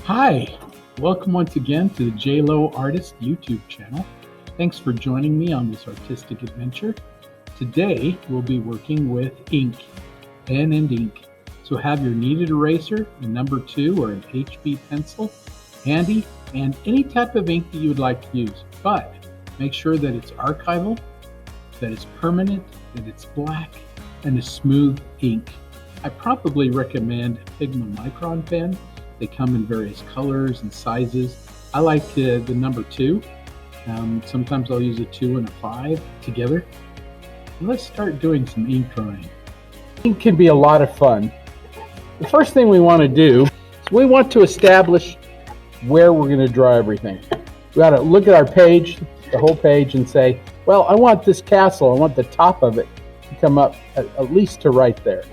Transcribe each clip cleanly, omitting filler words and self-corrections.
Hi, welcome once again to the J Lowe Artist YouTube channel. Thanks for joining me on this artistic adventure. Today we'll be working with ink, pen and ink. So have your kneaded eraser, a number 2 or an HB pencil handy, and any type of ink that you would like to use. But make sure that it's archival, that it's permanent, that it's black, and a smooth ink. I probably recommend a Pigma Micron pen. They come in various colors and sizes. I like the number 2. Sometimes I'll use a 2 and a 5 together. And let's start doing some ink drawing. Ink can be a lot of fun. The first thing we want to do is we want to establish where we're going to draw everything. We got to look at our page, the whole page, and say, well, I want this castle, I want the top of it to come up at least to right there.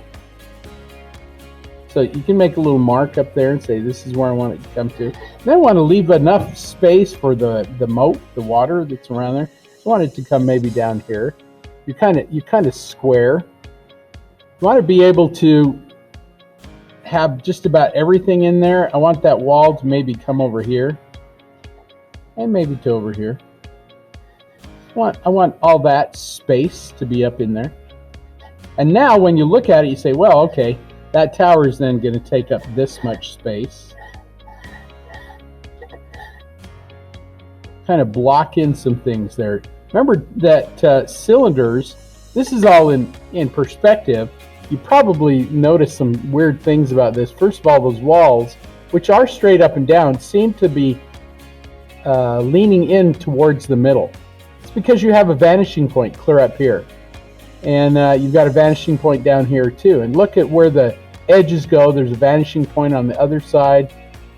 So you can make a little mark up there and say, this is where I want it to come to. And I want to leave enough space for the moat, the water that's around there. I want it to come maybe down here. You kind of square. You want to be able to have just about everything in there. I want that wall to maybe come over here. And maybe to over here. I want all that space to be up in there. And now when you look at it, you say, well, okay, that tower is then going to take up this much space. Kind of block in some things there. Remember that cylinders, this is all in perspective. You probably noticed some weird things about this. First of all, those walls, which are straight up and down, seem to be leaning in towards the middle. It's because you have a vanishing point clear up here. And you've got a vanishing point down here too. And look at where the edges go. There's a vanishing point on the other side,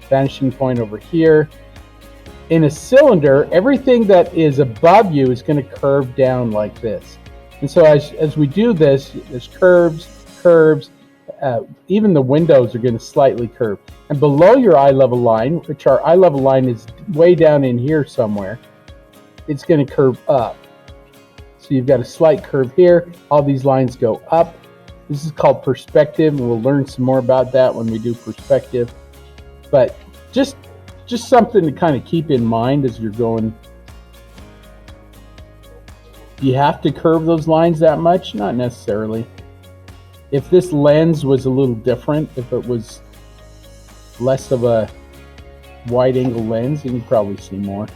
vanishing point over here. In a cylinder, everything that is above you is going to curve down like this. And so as we do this, there's curves, even the windows are going to slightly curve. And below your eye level line, which our eye level line is way down in here somewhere, it's going to curve up. So you've got a slight curve here. All these lines go up. This is called perspective, and we'll learn some more about that when we do perspective. But just something to kind of keep in mind as you're going. Do you have to curve those lines that much? Not necessarily. If this lens was a little different, if it was less of a wide angle lens, you can probably see more.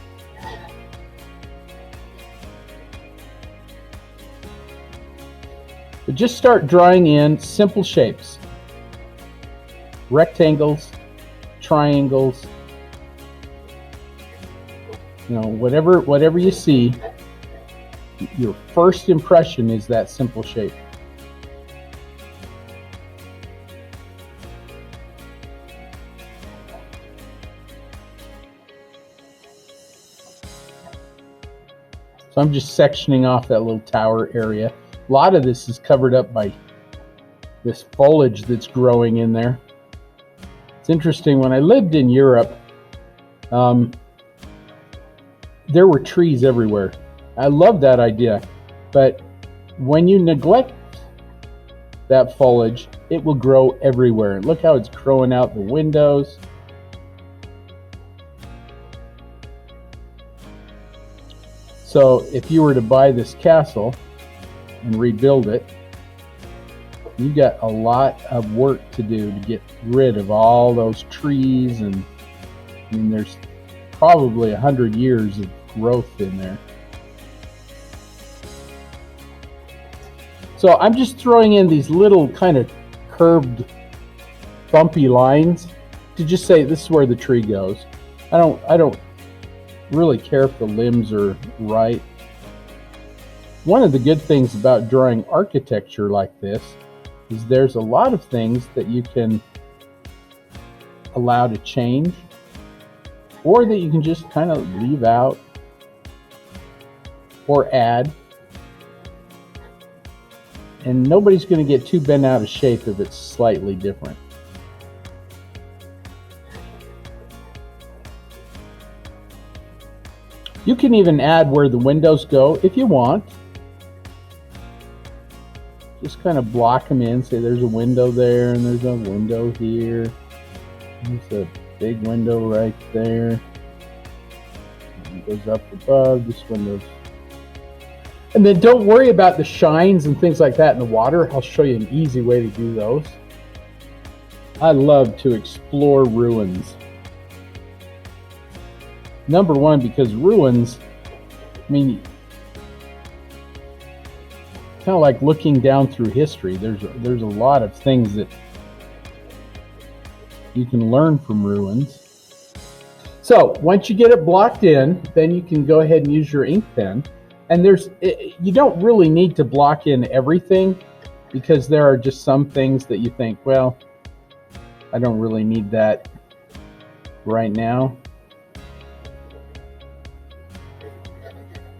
But just start drawing in simple shapes. Rectangles, triangles, whatever you see, your first impression is that simple shape. So I'm just sectioning off that little tower area. A lot of this is covered up by this foliage that's growing in there. It's interesting, when I lived in Europe, there were trees everywhere. I love that idea, but when you neglect that foliage, it will grow everywhere. And look how it's growing out the windows. So if you were to buy this castle and rebuild it, you got a lot of work to do to get rid of all those trees, and I mean, there's probably 100 years of growth in there. So I'm just throwing in these little kind of curved, bumpy lines to just say this is where the tree goes. I don't really care if the limbs are right. One of the good things about drawing architecture like this is there's a lot of things that you can allow to change, or that you can just kind of leave out or add. And nobody's going to get too bent out of shape if it's slightly different. You can even add where the windows go if you want. Just kind of block them in, say there's a window there and there's a window here. There's a big window right there. It goes up above this window. And then don't worry about the shines and things like that in the water. I'll show you an easy way to do those. I love to explore ruins. Number one, because ruins, I mean, kind of like looking down through history. There's a lot of things that you can learn from ruins. So once you get it blocked in, then you can go ahead and use your ink pen. And you don't really need to block in everything, because there are just some things that you think, well, I don't really need that right now.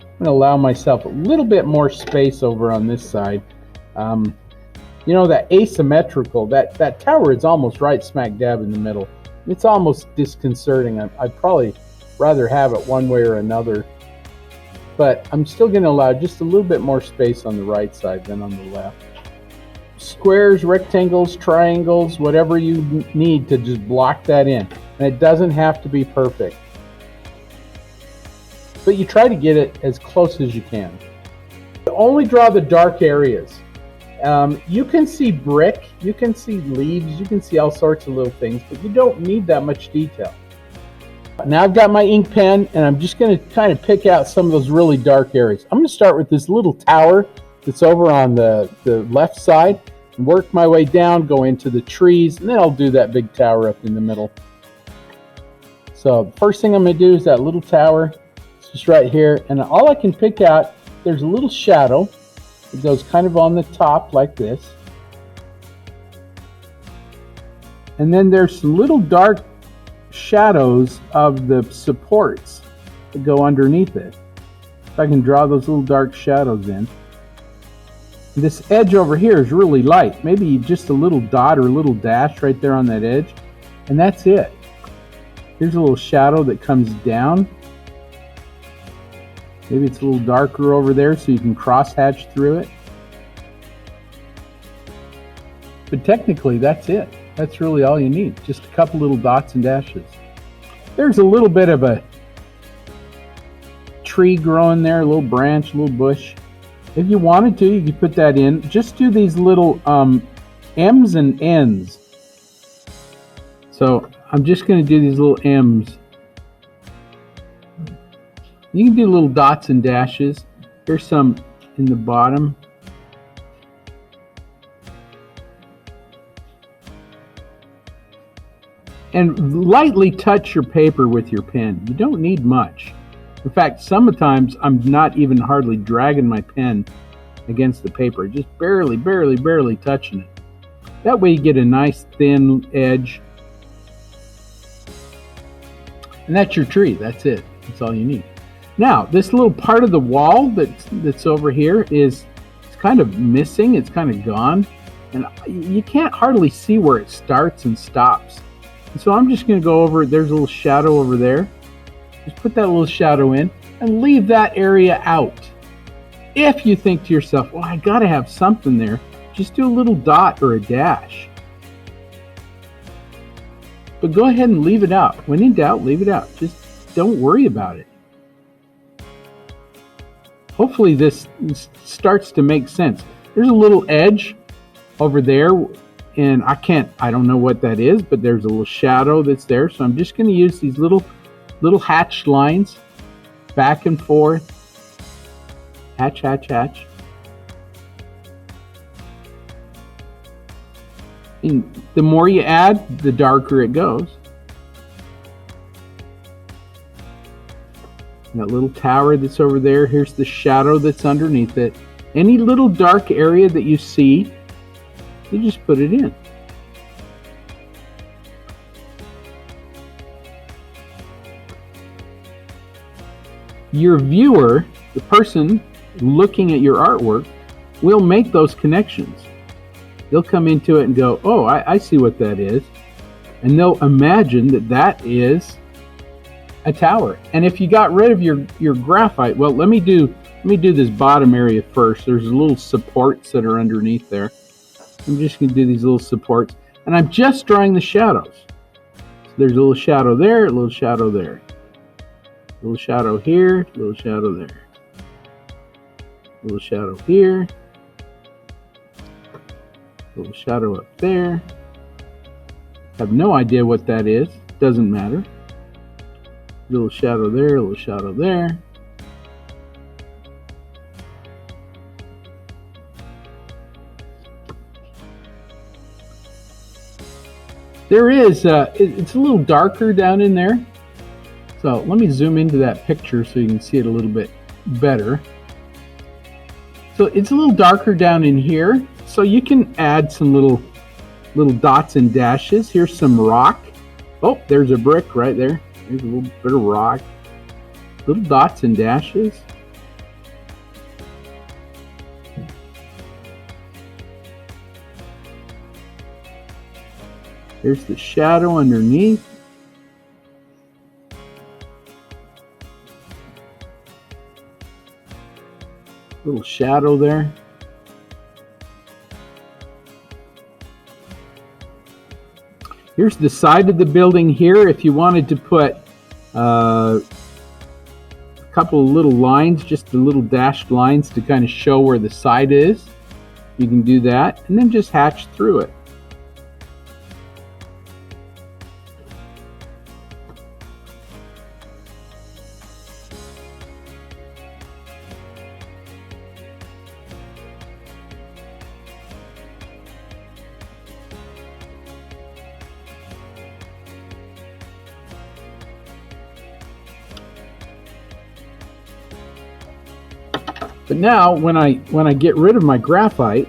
I'm going to allow myself a little bit more space over on this side. You know, that asymmetrical, that tower is almost right smack dab in the middle. It's almost disconcerting. I'd probably rather have it one way or another. But I'm still going to allow just a little bit more space on the right side than on the left. Squares, rectangles, triangles, whatever you need to just block that in. And it doesn't have to be perfect. But you try to get it as close as you can. Only draw the dark areas. You can see brick, you can see leaves, you can see all sorts of little things, but you don't need that much detail. Now I've got my ink pen, and I'm just going to kind of pick out some of those really dark areas. I'm going to start with this little tower that's over on the left side, and work my way down, go into the trees, and then I'll do that big tower up in the middle. So the first thing I'm going to do is that little tower. It's just right here, and all I can pick out, there's a little shadow. It goes kind of on the top like this. And then there's some little dark shadows of the supports that go underneath it. If I can draw those little dark shadows in. This edge over here is really light. Maybe just a little dot or a little dash right there on that edge. And that's it. Here's a little shadow that comes down. Maybe it's a little darker over there so you can cross-hatch through it. But technically, that's it. That's really all you need. Just a couple little dots and dashes. There's a little bit of a tree growing there, a little branch, a little bush. If you wanted to, you could put that in. Just do these little M's and N's. So I'm just going to do these little M's. You can do little dots and dashes. There's some in the bottom. And lightly touch your paper with your pen. You don't need much. In fact, sometimes I'm not even hardly dragging my pen against the paper. Just barely touching it. That way you get a nice thin edge. And that's your tree. That's it. That's all you need. Now, this little part of the wall that's over here it's kind of missing. It's kind of gone. And you can't hardly see where it starts and stops. And so I'm just going to go over, there's a little shadow over there. Just put that little shadow in and leave that area out. If you think to yourself, well, I got to have something there, just do a little dot or a dash. But go ahead and leave it out. When in doubt, leave it out. Just don't worry about it. Hopefully this starts to make sense. There's a little edge over there, and I don't know what that is, but there's a little shadow that's there. So I'm just going to use these little hatched lines back and forth. Hatch, hatch, hatch. And the more you add, the darker it goes. That little tower that's over there, here's the shadow that's underneath it. Any little dark area that you see, you just put it in. Your viewer, the person looking at your artwork, will make those connections. They'll come into it and go, oh, I see what that is. And they'll imagine that is a tower. And if you got rid of your graphite, well, let me do this bottom area first. There's little supports that are underneath there. I'm just going to do these little supports, and I'm just drawing the shadows. So there's a little shadow there, a little shadow there. A little shadow here, a little shadow there. A little shadow here. A little shadow up there. Have no idea what that is. Doesn't matter. A little shadow there, a little shadow there. There is, it's a little darker down in there. So let me zoom into that picture so you can see it a little bit better. So it's a little darker down in here. So you can add some little dots and dashes. Here's some rock. Oh, there's a brick right there. There's a little bit of rock. Little dots and dashes. There's the shadow underneath. Little shadow there. Here's the side of the building here. If you wanted to put a couple of little lines, just the little dashed lines to kind of show where the side is, you can do that, and then just hatch through it. But now, when I get rid of my graphite,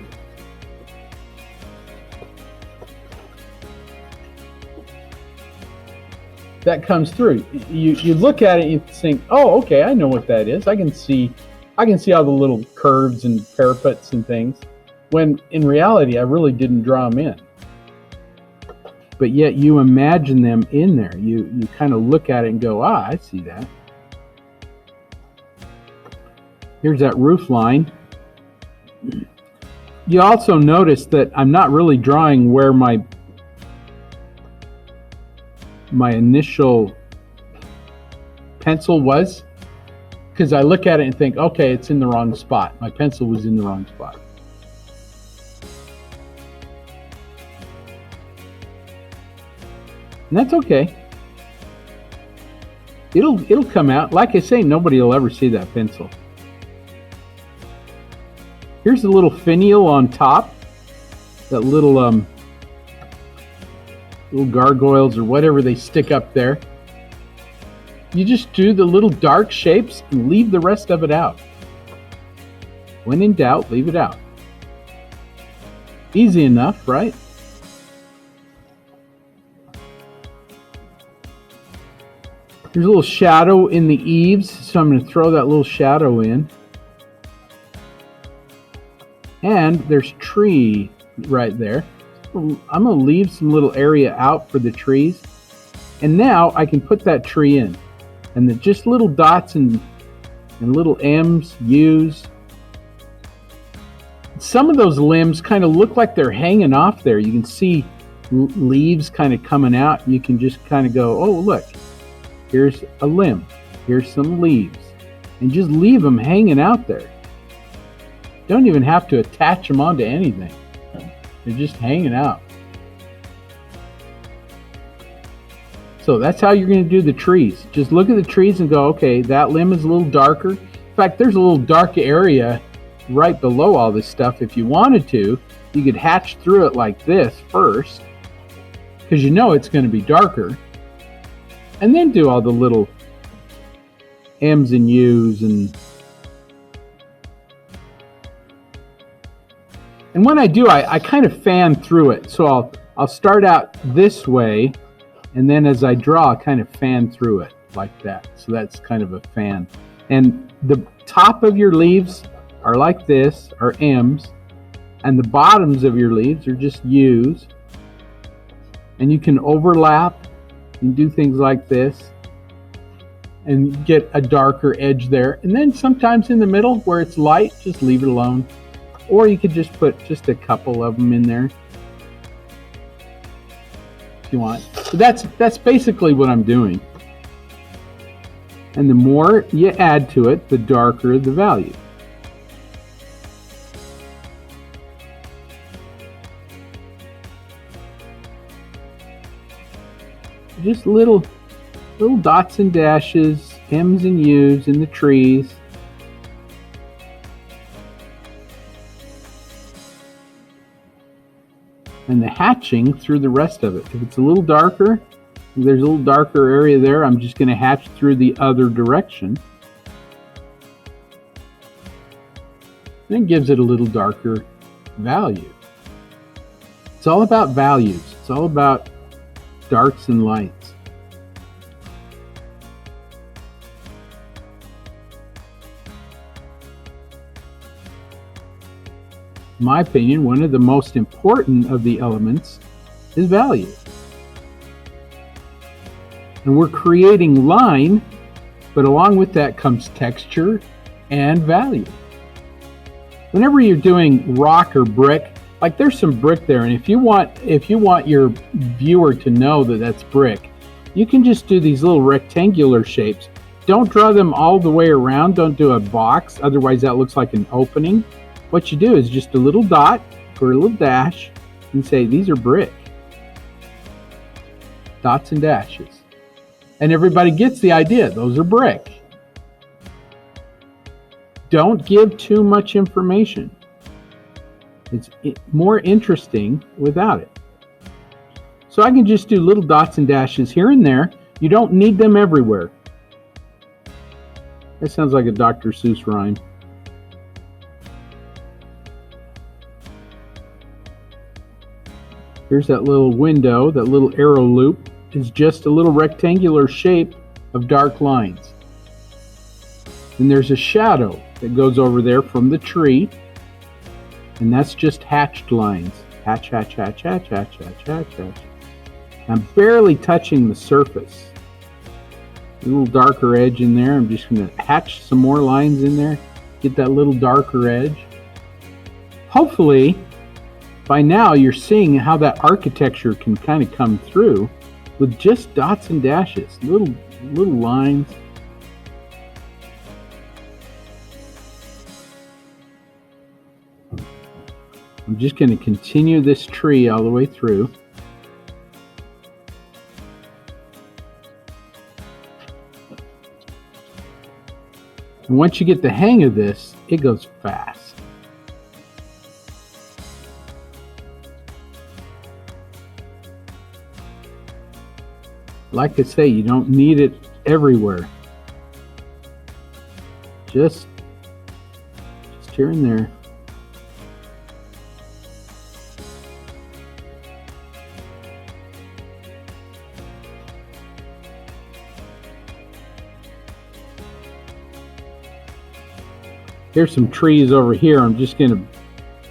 that comes through. You look at it and you think, oh, okay, I know what that is. I can see all the little curves and parapets and things. When in reality, I really didn't draw them in. But yet you imagine them in there. You kind of look at it and go, ah, I see that. Here's that roof line. You also notice that I'm not really drawing where my initial pencil was, because I look at it and think, okay, it's in the wrong spot. My pencil was in the wrong spot. And that's okay. It'll come out. Like I say, nobody will ever see that pencil. Here's a little finial on top. That little gargoyles or whatever they stick up there. You just do the little dark shapes and leave the rest of it out. When in doubt, leave it out. Easy enough, right? There's a little shadow in the eaves, so I'm going to throw that little shadow in. And there's tree right there. I'm going to leave some little area out for the trees. And now I can put that tree in. And just little dots and little M's, U's. Some of those limbs kind of look like they're hanging off there. You can see leaves kind of coming out. You can just kind of go, oh, look, here's a limb. Here's some leaves. And just leave them hanging out there. Don't even have to attach them onto anything. They're just hanging out. So that's how you're going to do the trees. Just look at the trees and go, okay, that limb is a little darker. In fact, there's a little dark area right below all this stuff. If you wanted to, you could hatch through it like this first, because you know it's going to be darker. And then do all the little M's and U's And when I do, I kind of fan through it. So I'll start out this way, and then as I draw, I kind of fan through it like that. So that's kind of a fan. And the top of your leaves are like this, are M's, and the bottoms of your leaves are just U's. And you can overlap and do things like this and get a darker edge there. And then sometimes in the middle where it's light, just leave it alone. Or you could just put just a couple of them in there. you want. But that's basically what I'm doing. And the more you add to it, the darker the value. Just little dots and dashes, M's and U's in the trees. And the hatching through the rest of it. If it's a little darker, if there's a little darker area there, I'm just going to hatch through the other direction. And it gives it a little darker value. It's all about values. It's all about darks and lights. In my opinion, one of the most important of the elements is value. And we're creating line, but along with that comes texture and value. Whenever you're doing rock or brick, like there's some brick there, and if you want your viewer to know that that's brick, you can just do these little rectangular shapes. Don't draw them all the way around. Don't do a box, otherwise that looks like an opening. What you do is just a little dot or a little dash and say these are brick. Dots and dashes. And everybody gets the idea. Those are brick. Don't give too much information. It's more interesting without it. So I can just do little dots and dashes here and there. You don't need them everywhere. That sounds like a Dr. Seuss rhyme. Here's that little window, that little arrow loop is just a little rectangular shape of dark lines. And there's a shadow that goes over there from the tree, and that's just hatched lines. Hatch, hatch, hatch, hatch, hatch, hatch, hatch, hatch. I'm barely touching the surface. A little darker edge in there. I'm just going to hatch some more lines in there, get that little darker edge. Hopefully, by now you're seeing how that architecture can kind of come through with just dots and dashes, little lines. I'm just going to continue this tree all the way through. And once you get the hang of this, it goes fast. Like I say, you don't need it everywhere. Just here and there. Here's some trees over here. I'm just going to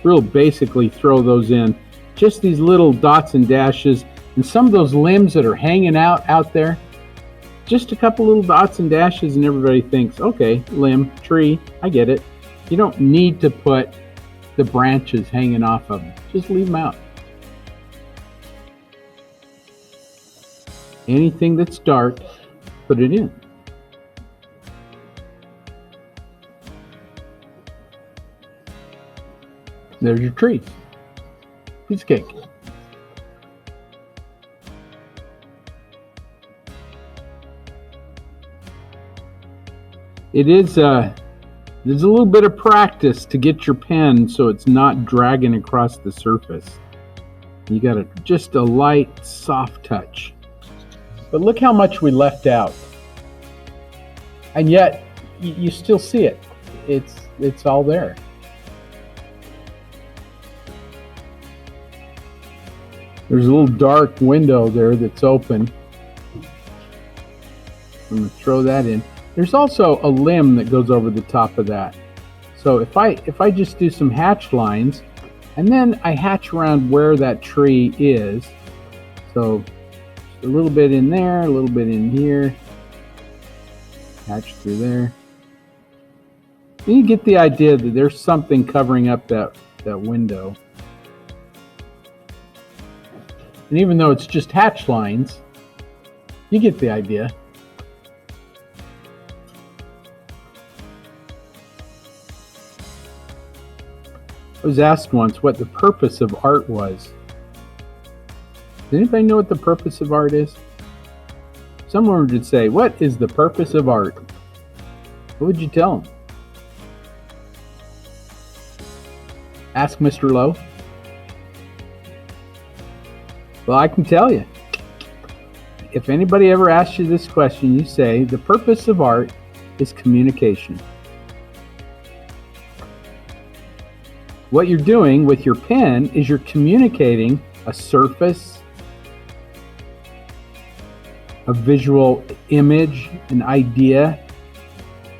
real basically throw those in. Just these little dots and dashes. And some of those limbs that are hanging out there, just a couple little dots and dashes, and everybody thinks, okay, limb, tree, I get it. You don't need to put the branches hanging off of them. Just leave them out. Anything that's dark, put it in. There's your tree. Piece of cake. There's a little bit of practice to get your pen so it's not dragging across the surface. You got just a light, soft touch. But look how much we left out. And yet, you still see it. It's all there. There's a little dark window there that's open. I'm going to throw that in. There's also a limb that goes over the top of that. So if I just do some hatch lines, and then I hatch around where that tree is. So a little bit in there, a little bit in here. Hatch through there. Then you get the idea that there's something covering up that window. And even though it's just hatch lines, you get the idea. I was asked once what the purpose of art was. Does anybody know what the purpose of art is? Someone would say, what is the purpose of art? What would you tell them? Ask Mr. Lowe. Well, I can tell you. If anybody ever asks you this question, you say, the purpose of art is communication. What you're doing with your pen is you're communicating a surface, a visual image, an idea,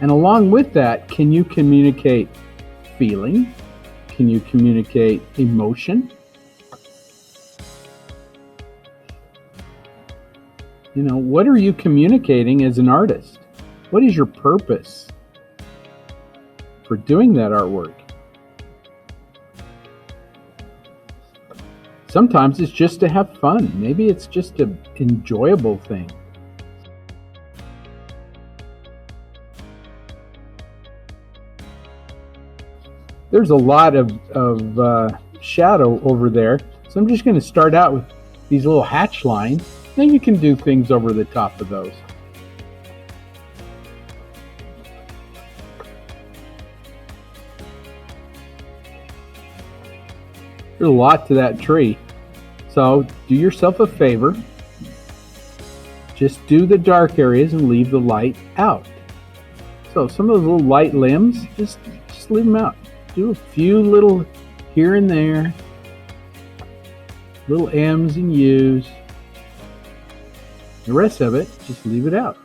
and along with that, can you communicate feeling? Can you communicate emotion? You know, what are you communicating as an artist? What is your purpose for doing that artwork? Sometimes it's just to have fun. Maybe it's just an enjoyable thing. There's a lot of shadow over there. So I'm just going to start out with these little hatch lines. Then you can do things over the top of those. There's a lot to that tree. So do yourself a favor. Just do the dark areas and leave the light out. So some of those little light limbs, just leave them out. Do a few little here and there. Little M's and U's. The rest of it, just leave it out.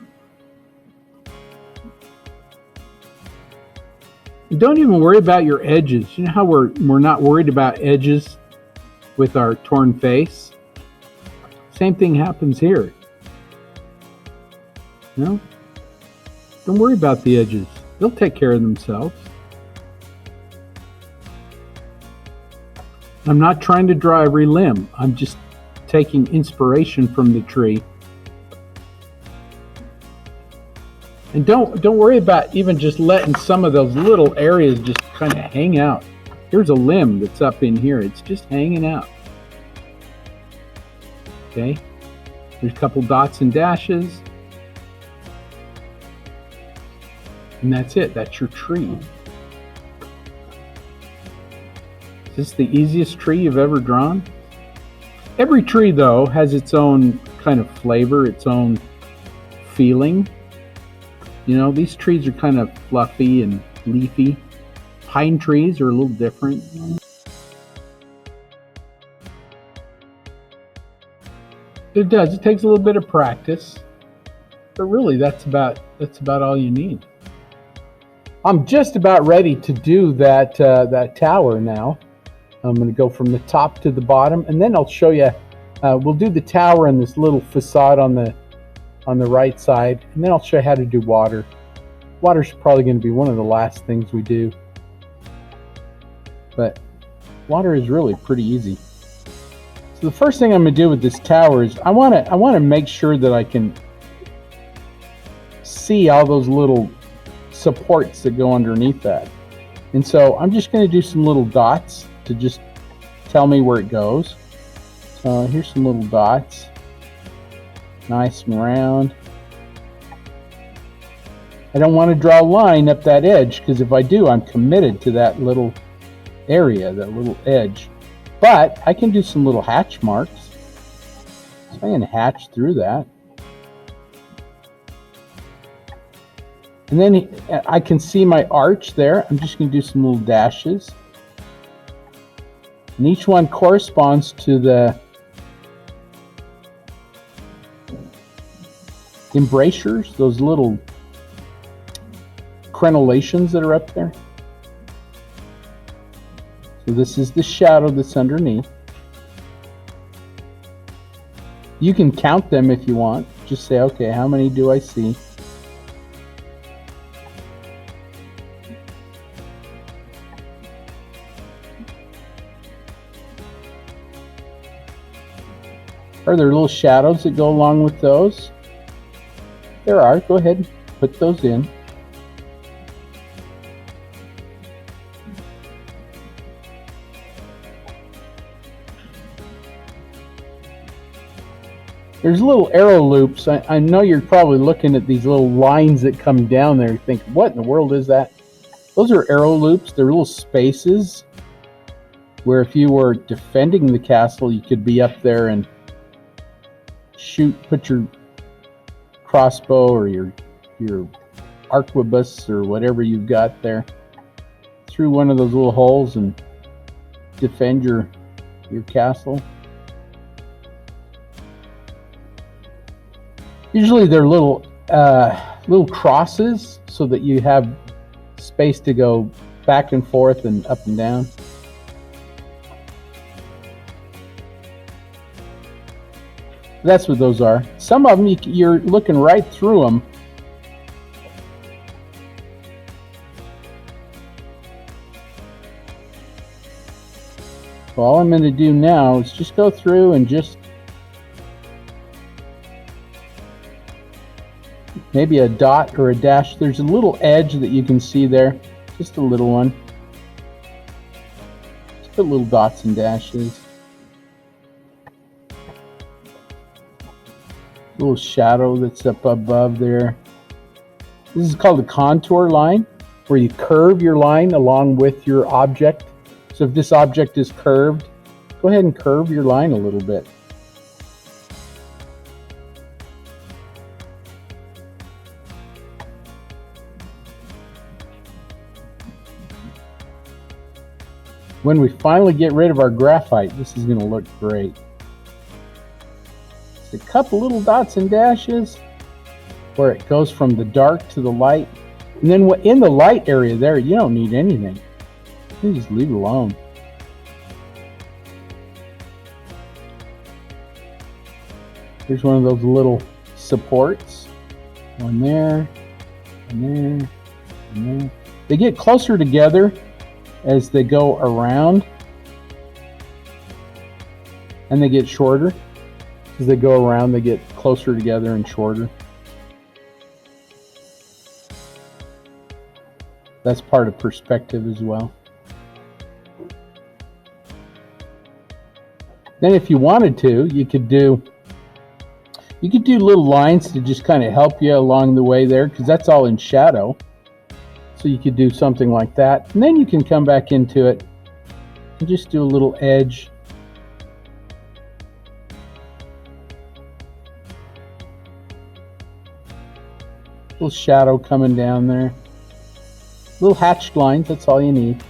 And don't even worry about your edges. You know how we're not worried about edges with our torn face? Same thing happens here. You know? Don't worry about the edges. They'll take care of themselves. I'm not trying to draw every limb. I'm just taking inspiration from the tree. And don't worry about even just letting some of those little areas just kind of hang out. Here's a limb that's up in here. It's just hanging out. Okay? There's a couple dots and dashes. And that's it. That's your tree. Is this the easiest tree you've ever drawn? Every tree, though, has its own kind of flavor, its own feeling. You know, these trees are kind of fluffy and leafy. Pine trees are a little different. It does. It takes a little bit of practice. But really, that's about all you need. I'm just about ready to do that tower now. I'm going to go from the top to the bottom, and then I'll show you. We'll do the tower and this little facade on the right side, and then I'll show you how to do water. Water's probably going to be one of the last things we do, but water is really pretty easy. So the first thing I'm going to do with this tower is I want to make sure that I can see all those little supports that go underneath that, and so I'm just going to do some little dots to just tell me where it goes. So here's some little dots. Nice and round. I don't want to draw a line up that edge, because if I do, I'm committed to that little area, that little edge. But I can do some little hatch marks. So I can hatch through that. And then I can see my arch there. I'm just going to do some little dashes. And each one corresponds to the embrasures, those little crenellations that are up there. So this is the shadow that's underneath. You can count them if you want. Just say, okay, how many do I see? Are there little shadows that go along with those? There are. Go ahead and put those in. There's little arrow loops. I know you're probably looking at these little lines that come down there. You think, what in the world is that? Those are arrow loops. They're little spaces where if you were defending the castle, you could be up there and shoot, put your crossbow or your arquebus or whatever you've got there through one of those little holes and defend your castle. Usually they're little crosses so that you have space to go back and forth and up and down. That's what those are. Some of them you're looking right through them. So all I'm going to do now is just go through and just maybe a dot or a dash. There's a little edge that you can see there, just a little one. Just put little dots and dashes. Little shadow that's up above there. This is called a contour line, where you curve your line along with your object. So if this object is curved, go ahead and curve your line a little bit. When we finally get rid of our graphite, this is going to look great. Just a couple little dots and dashes where it goes from the dark to the light. And then in the light area there, you don't need anything. You just leave it alone. Here's one of those little supports. One there, and there, and there. They get closer together as they go around, and they get shorter. As they go around, they get closer together and shorter. That's part of perspective as well. Then if you wanted to, you could do little lines to just kind of help you along the way there, because that's all in shadow. So you could do something like that. And then you can come back into it and just do a little edge. Little shadow coming down there. Little hatched lines, that's all you need.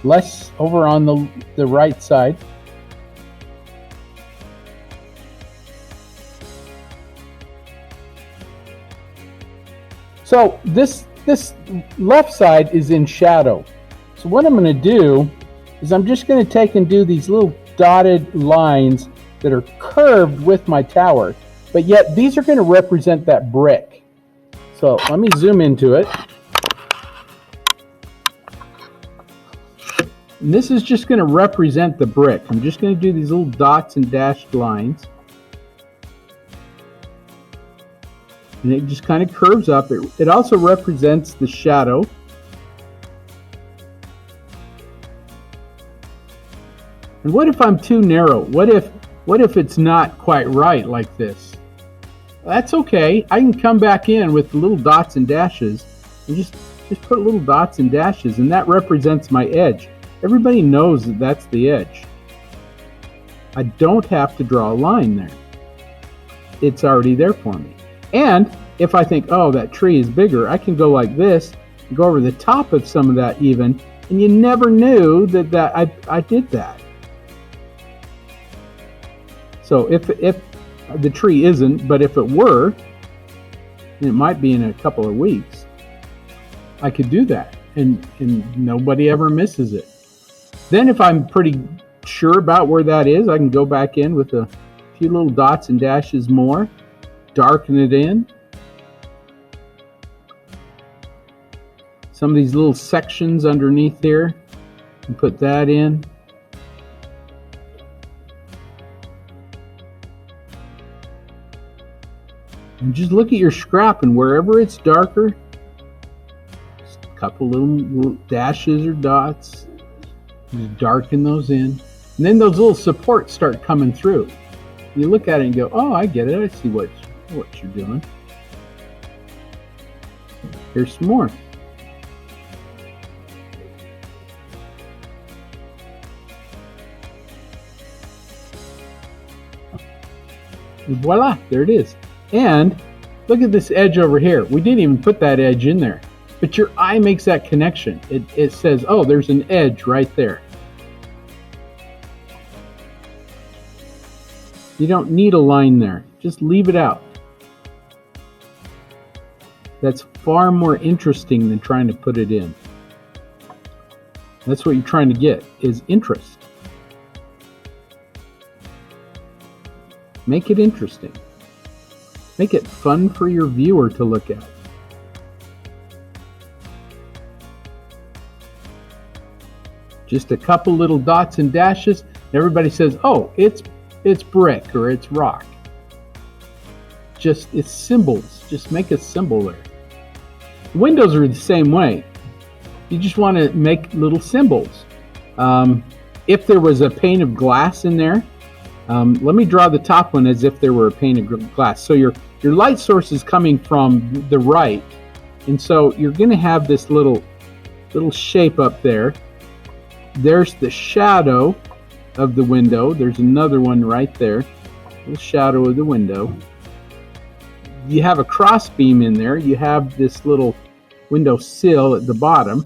Less over on the right side. So this left side is in shadow. So what I'm going to do is I'm just going to take and do these little dotted lines that are curved with my tower, but yet these are going to represent that brick. So let me zoom into it. And this is just going to represent the brick. I'm just going to do these little dots and dashed lines. And it just kind of curves up. It also represents the shadow. And what if I'm too narrow? What if it's not quite right like this? That's okay. I can come back in with little dots and dashes and just put little dots and dashes, and that represents my edge. Everybody knows that that's the edge. I don't have to draw a line there. It's already there for me. And if I think, oh, that tree is bigger, I can go like this, and go over the top of some of that even, and you never knew that I did that. So if the tree isn't, but if it were, and it might be in a couple of weeks, I could do that, and nobody ever misses it. Then if I'm pretty sure about where that is, I can go back in with a few little dots and dashes more, darken it in. some of these little sections underneath here, and put that in. And just look at your scrap, and wherever it's darker, just a couple little dashes or dots, just darken those in. And then those little supports start coming through. You look at it and go, oh, I get it. I see what you're doing. Here's some more. And voila, there it is. And look at this edge over here. We didn't even put that edge in there, but your eye makes that connection. It says, oh, there's an edge right there. You don't need a line there. Just leave it out. That's far more interesting than trying to put it in. That's what you're trying to get, is interest. Make it interesting. Make it fun for your viewer to look at. Just a couple little dots and dashes. Everybody says, oh, it's brick or it's rock. Just, it's symbols. Just make a symbol there. Windows are the same way. You just want to make little symbols. If there was a pane of glass in there, let me draw the top one as if there were a pane of glass. So your light source is coming from the right, and so you're going to have this little shape up there. There's the shadow of the window. There's another one right there, little shadow of the window. You have a cross beam in there. You have this little window sill at the bottom,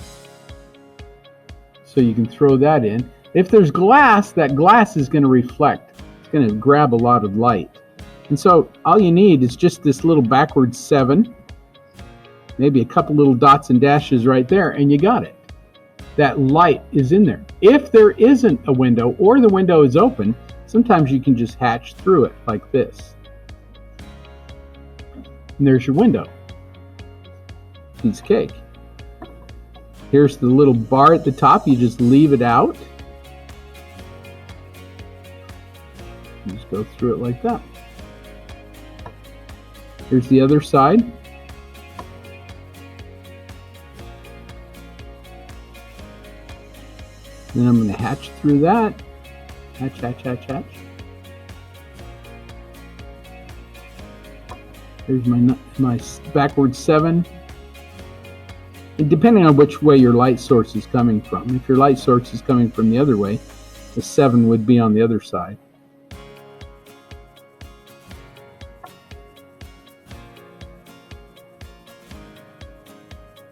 so you can throw that in. If there's glass, that glass is going to reflect. It's going to grab a lot of light. And so all you need is just this little backwards 7, maybe a couple little dots and dashes right there, and you got it. That light is in there. If there isn't a window or the window is open, sometimes you can just hatch through it like this. And there's your window. Piece of cake. Here's the little bar at the top. You just leave it out. You just go through it like that. Here's the other side. Then I'm going to hatch through that. Hatch, hatch, hatch, hatch. Here's my backward 7. And depending on which way your light source is coming from. If your light source is coming from the other way, the 7 would be on the other side.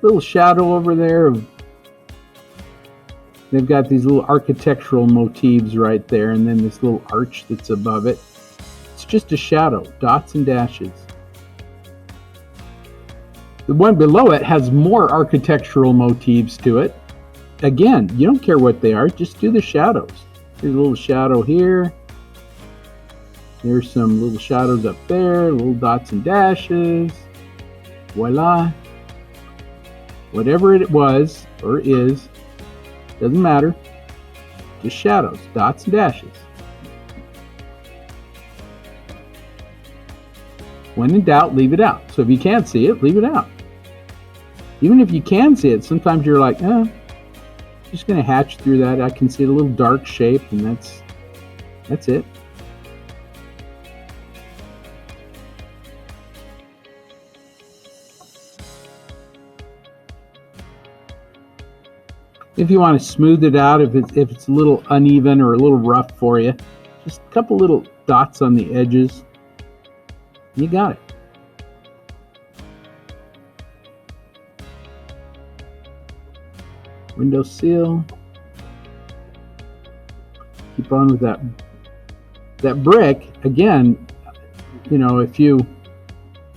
Little shadow over there. They've got these little architectural motifs right there, and then this little arch that's above it. It's just a shadow, dots and dashes. The one below it has more architectural motifs to it. Again, you don't care what they are, just do the shadows. There's a little shadow here. There's some little shadows up there, little dots and dashes. Voila. Whatever it was or is, doesn't matter. Just shadows, dots and dashes. When in doubt, leave it out. So if you can't see it, leave it out. Even if you can see it, sometimes you're like, just going to hatch through that. I can see a little dark shape, and that's it. If you want to smooth it out, if it's a little uneven or a little rough for you, just a couple little dots on the edges. You got it. Window seal. Keep on with that brick. Again, you know, if you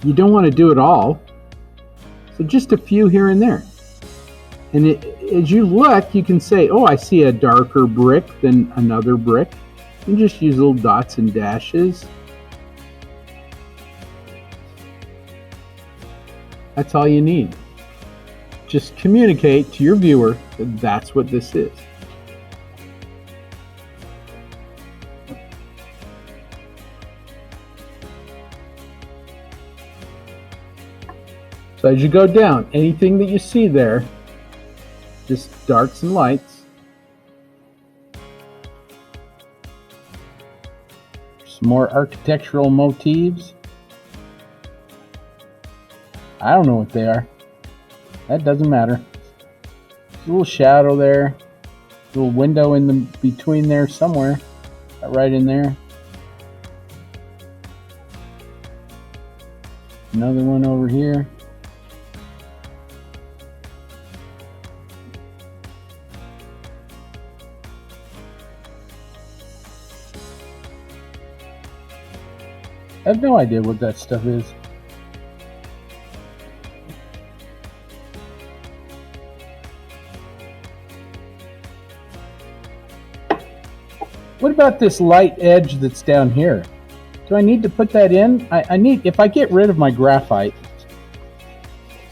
don't want to do it all, so just a few here and there. And as you look, you can say, oh, I see a darker brick than another brick. You just use little dots and dashes. That's all you need. just communicate to your viewer that that's what this is. So as you go down, anything that you see there, just darks and lights. Some more architectural motifs. I don't know what they are. That doesn't matter. There's a little shadow there. A little window in the between there somewhere. Right in there. Another one over here. I have no idea what that stuff is. What about this light edge that's down here? Do I need to put that in? I need, if I get rid of my graphite,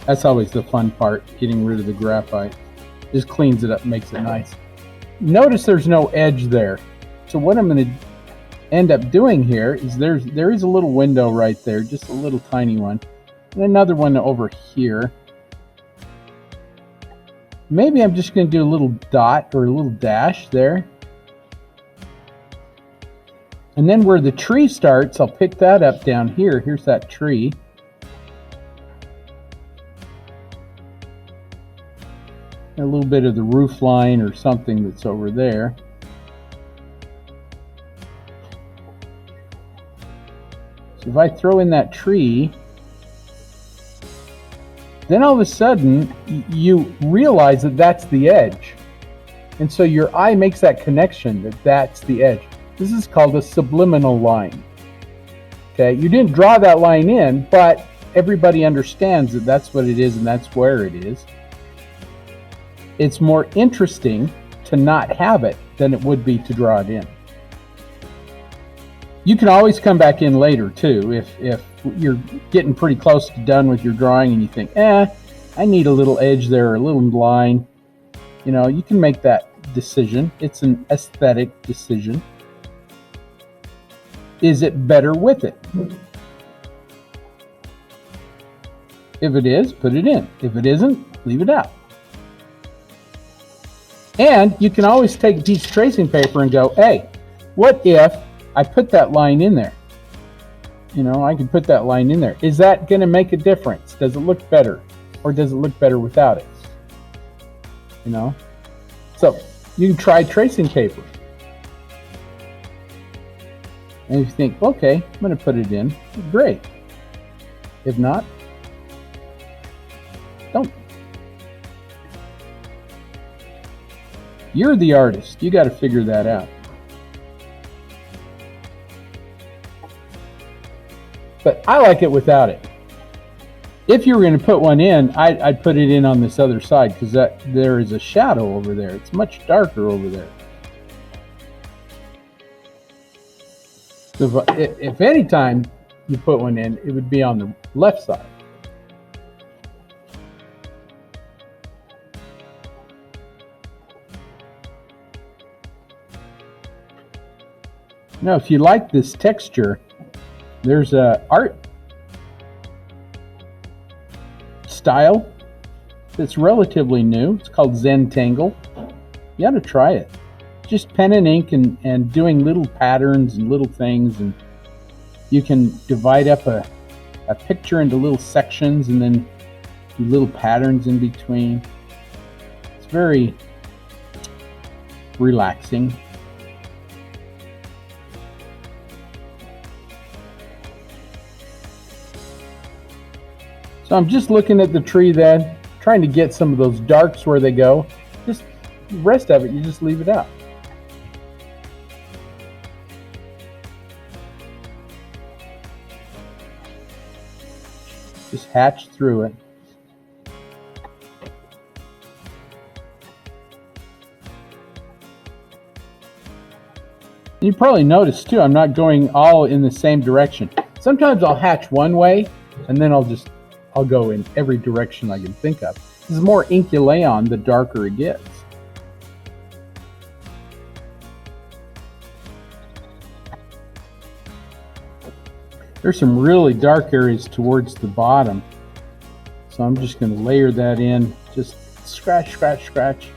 that's always the fun part, getting rid of the graphite. Just cleans it up, makes it nice. Notice there's no edge there. So what I'm going to end up doing here is there is a little window right there, just a little tiny one, and another one over here. Maybe I'm just going to do a little dot or a little dash there, and then where the tree starts, I'll pick that up down here. Here's that tree. A little bit of the roof line or something that's over there. So if I throw in that tree, then all of a sudden you realize that that's the edge. And so your eye makes that connection that that's the edge. This is called a subliminal line. Okay, you didn't draw that line in, but everybody understands that that's what it is and that's where it is. It's more interesting to not have it than it would be to draw it in. You can always come back in later too if you're getting pretty close to done with your drawing and you think, I need a little edge there or a little line. You know, you can make that decision. It's an aesthetic decision. Is it better with it? If it is, put it in. If it isn't, leave it out. And you can always take a piece of tracing paper and go, hey, what if I put that line in there? You know, I can put that line in there. Is that going to make a difference? Does it look better? Or does it look better without it? You know? So, you can try tracing paper. And if you think, okay, I'm going to put it in, great. If not, don't. You're the artist. You got to figure that out. But I like it without it. If you were going to put one in, I'd put it in on this other side because there is a shadow over there. It's much darker over there. So if any time you put one in, it would be on the left side. Now, if you like this texture, there's a art style that's relatively new. It's called Zentangle. You ought to try it. Just pen and ink and doing little patterns and little things, and you can divide up a picture into little sections and then do little patterns in between. It's very relaxing. So I'm just looking at the tree then, trying to get some of those darks where they go. Just the rest of it, you just leave it out. Just hatch through it. You probably noticed too, I'm not going all in the same direction. Sometimes I'll hatch one way and then I'll go in every direction I can think of. The more ink you lay on, the darker it gets. There's some really dark areas towards the bottom. So I'm just going to layer that in. Just scratch, scratch, scratch.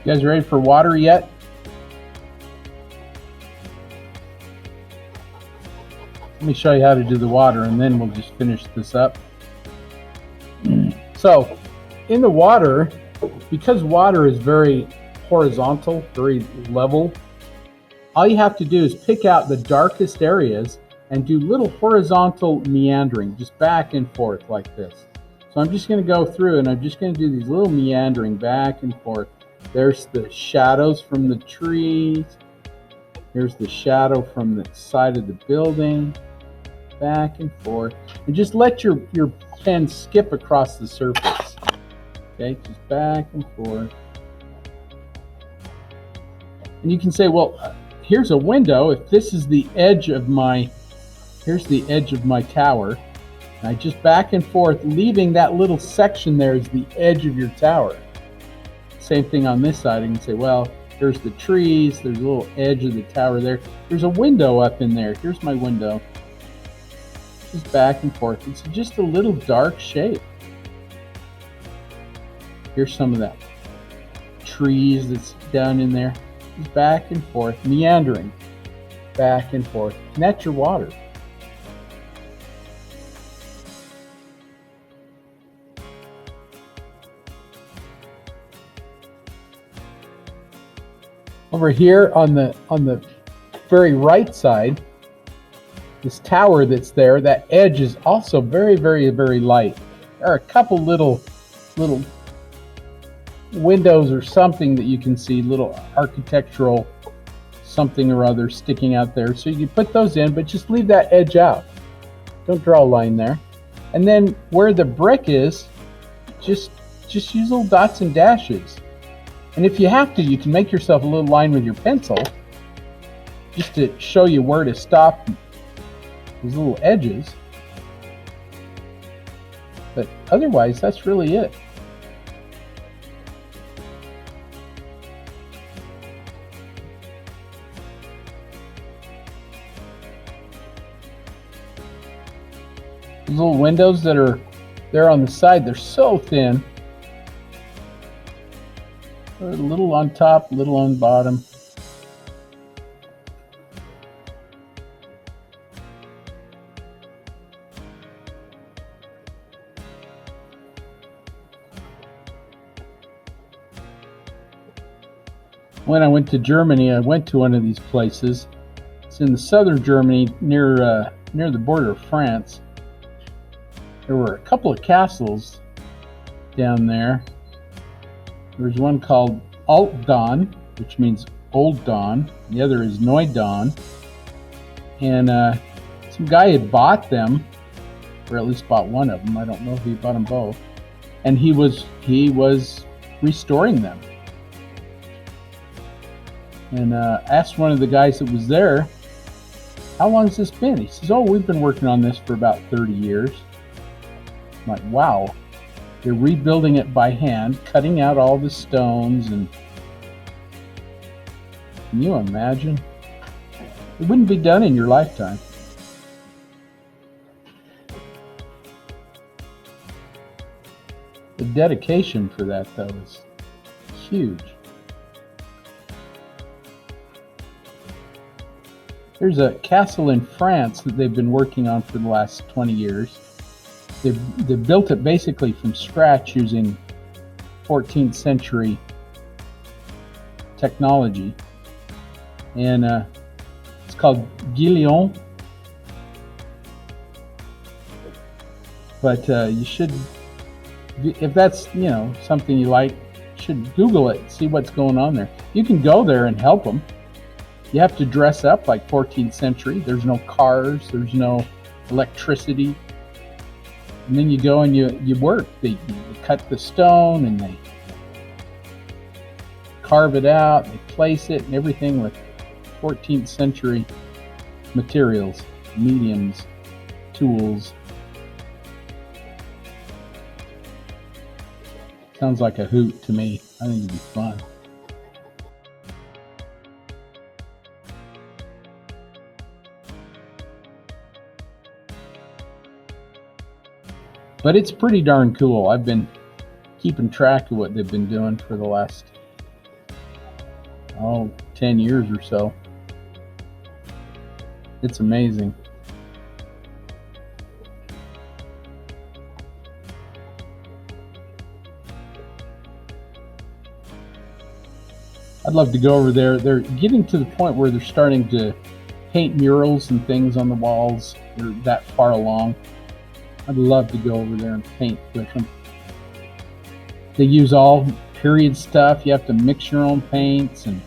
You guys ready for water yet? Let me show you how to do the water, and then we'll just finish this up. So, in the water, because water is very horizontal, very level, all you have to do is pick out the darkest areas and do little horizontal meandering, just back and forth like this. So I'm just going to go through and I'm just going to do these little meandering back and forth. There's the shadows from the trees. Here's the shadow from the side of the building. Back and forth. And just let your pen skip across the surface. Okay, just back and forth. And you can say, well, here's a window. If this is the edge of my, here's the edge of my tower. And I just back and forth, leaving that little section there as the edge of your tower. Same thing on this side. You can say, well, here's the trees. There's a little edge of the tower there. There's a window up in there. Here's my window. Just back and forth. It's just a little dark shape. Here's some of that trees that's down in there. Just back and forth, meandering. Back and forth. And that's your water. Over here on the very right side, this tower that's there, that edge is also very, very, very light. There are a couple little windows or something that you can see, little architectural something or other sticking out there. So you can put those in, but just leave that edge out. Don't draw a line there. And then where the brick is, just use little dots and dashes. And if you have to, you can make yourself a little line with your pencil just to show you where to stop these little edges. But otherwise, that's really it. These little windows that are there on the side, they're so thin. They're a little on top, a little on bottom. When I went to Germany, I went to one of these places. It's in the southern Germany, near the border of France. There were a couple of castles down there. There's one called Altdon, which means Old Dawn. The other is Neudawn. And some guy had bought them, or at least bought one of them. I don't know if he bought them both. And he was restoring them. And asked one of the guys that was there, how long has this been? He says, oh, we've been working on this for about 30 years. I'm like, wow. They're rebuilding it by hand, cutting out all the stones, and can you imagine? It wouldn't be done in your lifetime. The dedication for that, though, is huge. There's a castle in France that they've been working on for the last 20 years. They've built it basically from scratch using 14th century technology. And it's called Guillon. But you should, if that's something you like, you should Google it, see what's going on there. You can go there and help them. You have to dress up like 14th century. There's no cars, there's no electricity. And then you go and you work. They cut the stone and they carve it out, they place it and everything with 14th century materials, mediums, tools. Sounds like a hoot to me. I think it'd be fun. But it's pretty darn cool. I've been keeping track of what they've been doing for the last 10 years or so. It's amazing. I'd love to go over there. They're getting to the point where they're starting to paint murals and things on the walls. They're that far along. I'd love to go over there and paint with them. They use all period stuff. You have to mix your own paints and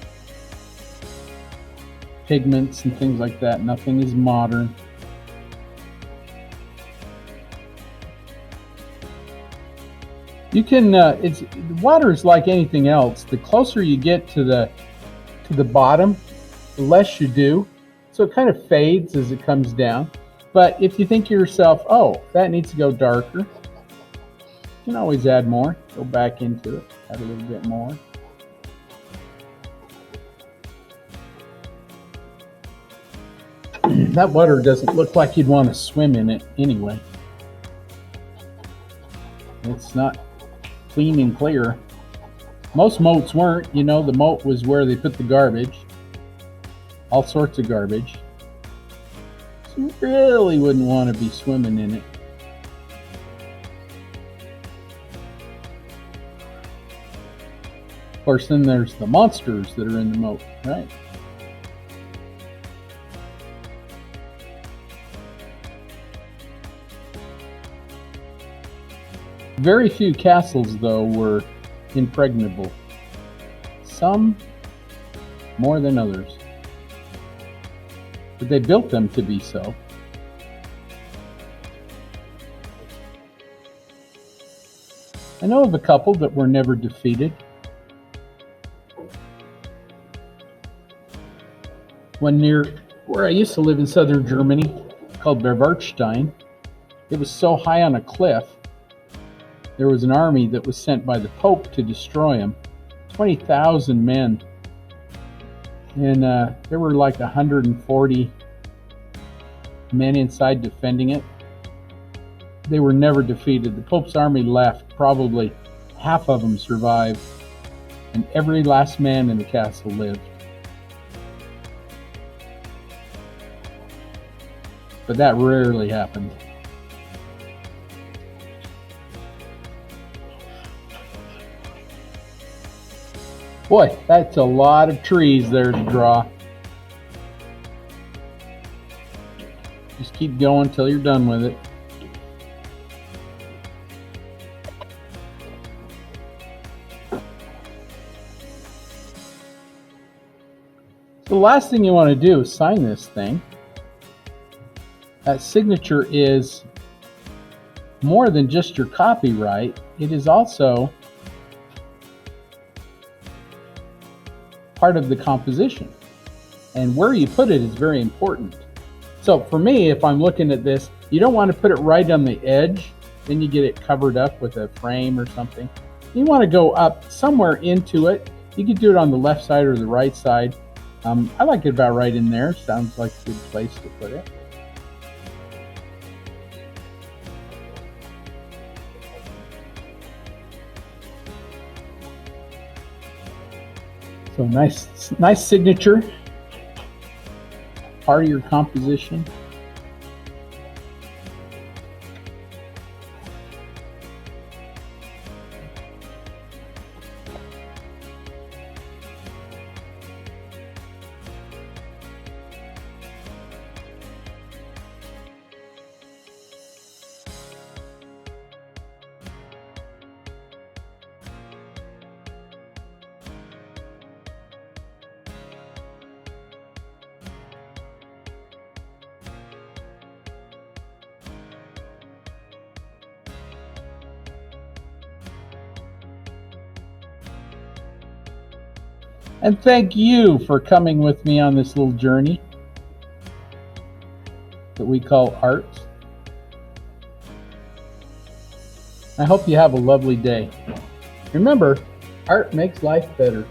pigments and things like that. Nothing is modern. You can. Water is like anything else. The closer you get to the bottom, the less you do. So it kind of fades as it comes down. But if you think to yourself, oh, that needs to go darker, you can always add more. Go back into it, add a little bit more. That water doesn't look like you'd want to swim in it anyway. It's not clean and clear. Most moats weren't. You know, the moat was where they put the garbage. All sorts of garbage. So you really wouldn't want to be swimming in it. Of course, then there's the monsters that are in the moat, right? Very few castles, though, were impregnable. Some more than others. But they built them to be so. I know of a couple that were never defeated. One near where I used to live in southern Germany, called Bavaria, it was so high on a cliff, there was an army that was sent by the Pope to destroy him. 20,000 men. And there were like 140 men inside defending it. They were never defeated. The Pope's army left. Probably half of them survived. And every last man in the castle lived. But that rarely happened. Boy, that's a lot of trees there to draw. Just keep going till you're done with it. So the last thing you want to do is sign this thing. That signature is more than just your copyright. It is also part of the composition, and where you put it is very important. So for me, if I'm looking at this, you don't want to put it right on the edge, then you get it covered up with a frame or something. You want to go up somewhere into it. You can do it on the left side or the right side. I like it about right in there. Sounds like a good place to put it. So nice signature, part of your composition. And thank you for coming with me on this little journey that we call art. I hope you have a lovely day. Remember, art makes life better.